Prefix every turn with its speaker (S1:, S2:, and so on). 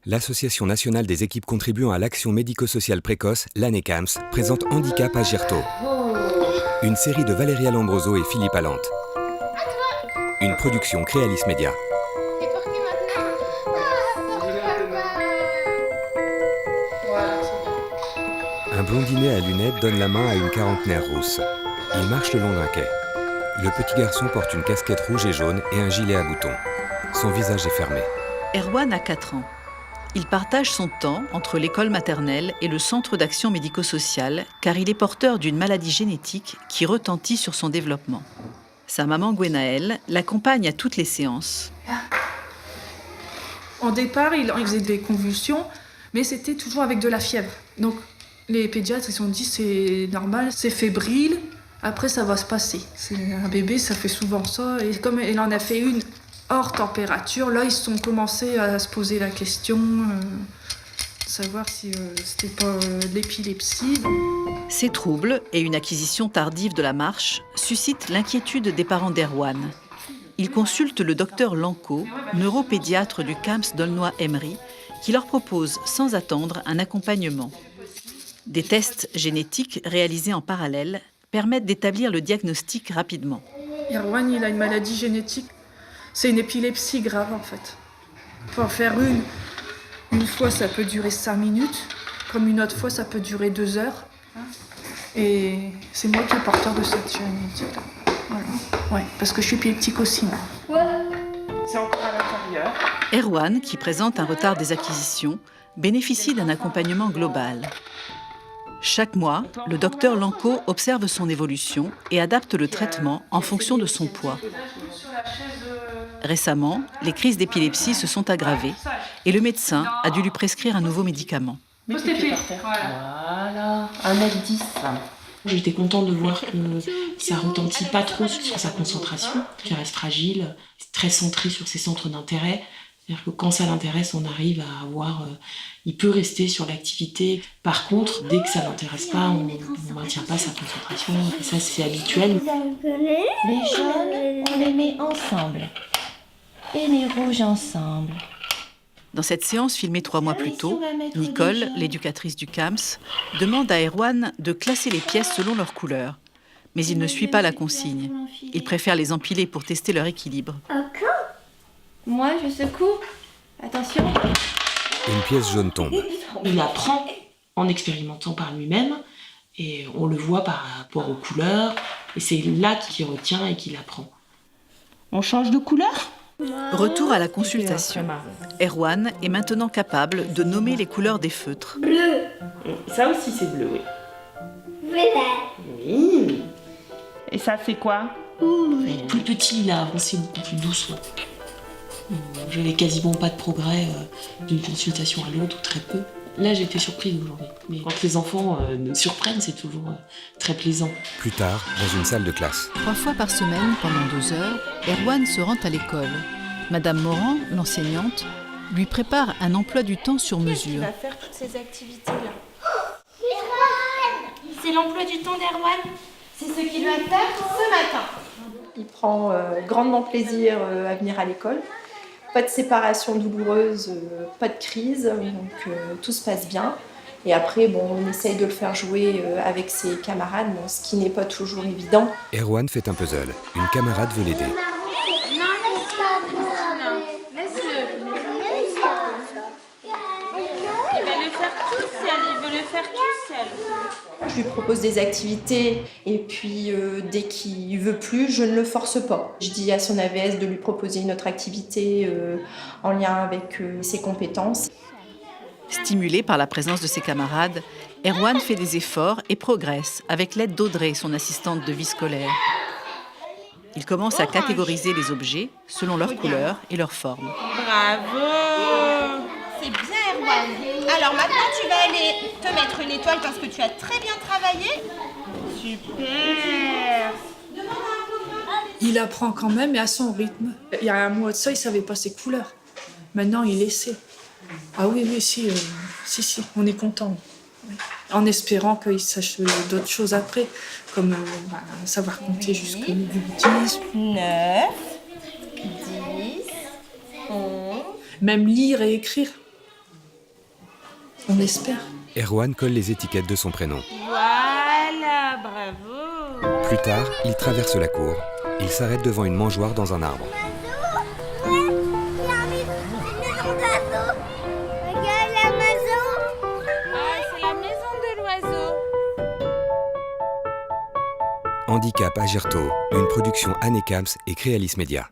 S1: L'Association nationale des équipes contribuant à l'action médico-sociale précoce, l'ANECAMS, présente Handicap à Girto. Une série de Valéria Lombroso et Philippe Allante. Une production Créalis Média. Un blondinet à lunettes donne la main à une quarantenaire rousse. Il marche le long d'un quai. Le petit garçon porte une casquette rouge et jaune et un gilet à boutons. Son visage est fermé.
S2: Erwan a 4 ans. Il partage son temps entre l'école maternelle et le centre d'action médico-sociale car il est porteur d'une maladie génétique qui retentit sur son développement. Sa maman Gwenaëlle l'accompagne à toutes les séances.
S3: Au départ, il faisait des convulsions, mais c'était toujours avec de la fièvre. Donc les pédiatres ils ont dit c'est normal, c'est fébrile, après ça va se passer. C'est un bébé, ça fait souvent ça. Et comme il en a fait une hors température, là ils ont commencé à se poser la question, savoir si c'était pas de l'épilepsie.
S2: Ces troubles et une acquisition tardive de la marche suscitent l'inquiétude des parents d'Erwan. Ils consultent le docteur Lanco, neuropédiatre du CAMS d'Aulnoy-Emery, qui leur propose sans attendre un accompagnement. Des tests génétiques réalisés en parallèle permettent d'établir le diagnostic rapidement.
S3: Erwan, il a une maladie génétique. C'est une épilepsie grave en fait. Il faut en faire une. Une fois, ça peut durer 5 minutes, comme une autre fois, ça peut durer 2 heures. Et c'est moi qui est porteur de cette génétique. Voilà. Ouais, parce que je suis épileptique aussi.
S4: C'est encore à l'intérieur.
S2: Erwan, qui présente un retard des acquisitions, bénéficie d'un accompagnement global. Chaque mois, le docteur Lanco observe son évolution et adapte le traitement en fonction de son poids. Récemment, les crises d'épilepsie se sont aggravées et le médecin a dû lui prescrire un nouveau médicament.
S4: Pose tes pieds par terre. Voilà, 1m10.
S5: J'étais contente de voir que ça retentit pas trop sur sa concentration, qu'il reste fragile, très centré sur ses centres d'intérêt. C'est-à-dire que quand ça l'intéresse, on arrive à avoir... il peut rester sur l'activité. Par contre, dès que ça l'intéresse pas, on ne maintient pas sa concentration. Et ça, c'est habituel.
S6: Les jaunes, on les met ensemble. Et les rouges ensemble.
S2: Dans cette séance filmée 3 mois plus tôt, Nicole, l'éducatrice du CAMS, demande à Erwan de classer les pièces selon leur couleur. Mais il ne suit pas la consigne. Il préfère les empiler pour tester leur équilibre.
S6: Moi, je secoue. Attention.
S1: Une pièce jaune tombe.
S5: Il apprend en expérimentant par lui-même et on le voit par rapport aux couleurs et c'est là qu'il retient et qu'il apprend.
S4: On change de couleur ?
S2: Retour à la consultation. Erwan est maintenant capable de nommer les couleurs des feutres.
S6: Bleu.
S4: Ça aussi c'est bleu, oui.
S6: Vert.
S4: Oui. Et ça c'est quoi ?
S5: Plus petit, il a avancé beaucoup plus doucement. Je n'avais quasiment pas de progrès d'une consultation à l'autre, ou très peu. Là, j'étais surprise aujourd'hui. Mais quand les enfants nous surprennent, c'est toujours très plaisant.
S1: Plus tard, dans une salle de classe.
S2: 3 fois par semaine, pendant 2 heures, Erwan se rend à l'école. Madame Morand, l'enseignante, lui prépare un emploi du temps sur mesure.
S6: Il va faire toutes ces activités-là. C'est l'emploi du temps d'Erwan. C'est ce qu'il va faire ce matin.
S7: Il prend grandement plaisir à venir à l'école. Pas de séparation douloureuse, pas de crise, donc tout se passe bien. Et après, on essaye de le faire jouer avec ses camarades, ce qui n'est pas toujours évident.
S1: Erwan fait un puzzle. Une camarade veut l'aider.
S7: Je lui propose des activités et puis dès qu'il veut plus, je ne le force pas. Je dis à son AVS de lui proposer une autre activité en lien avec ses compétences.
S2: Stimulé par la présence de ses camarades, Erwan fait des efforts et progresse avec l'aide d'Audrey, son assistante de vie scolaire. Il commence à catégoriser les objets selon leur couleur et leur forme.
S8: Bravo! C'est bien, Erwan. Alors maintenant, tu vas aller te mettre une étoile parce que tu as très bien travaillé. Super!
S3: Il apprend quand même, mais à son rythme. Il y a un mois de ça, il ne savait pas ses couleurs. Maintenant, il les sait. Ah oui, si, on est content. Oui. En espérant qu'il sache d'autres choses après, comme savoir compter jusqu'à 10.
S8: 9, 10, 11.
S3: Même lire et écrire. On espère.
S1: Erwan colle les étiquettes de son prénom.
S4: Voilà, bravo.
S1: Plus tard, il traverse la cour. Il s'arrête devant une mangeoire dans un arbre.
S4: C'est la maison de l'oiseau.
S1: Handicap à Gerteau, une production Anne Camps et Créalis Média.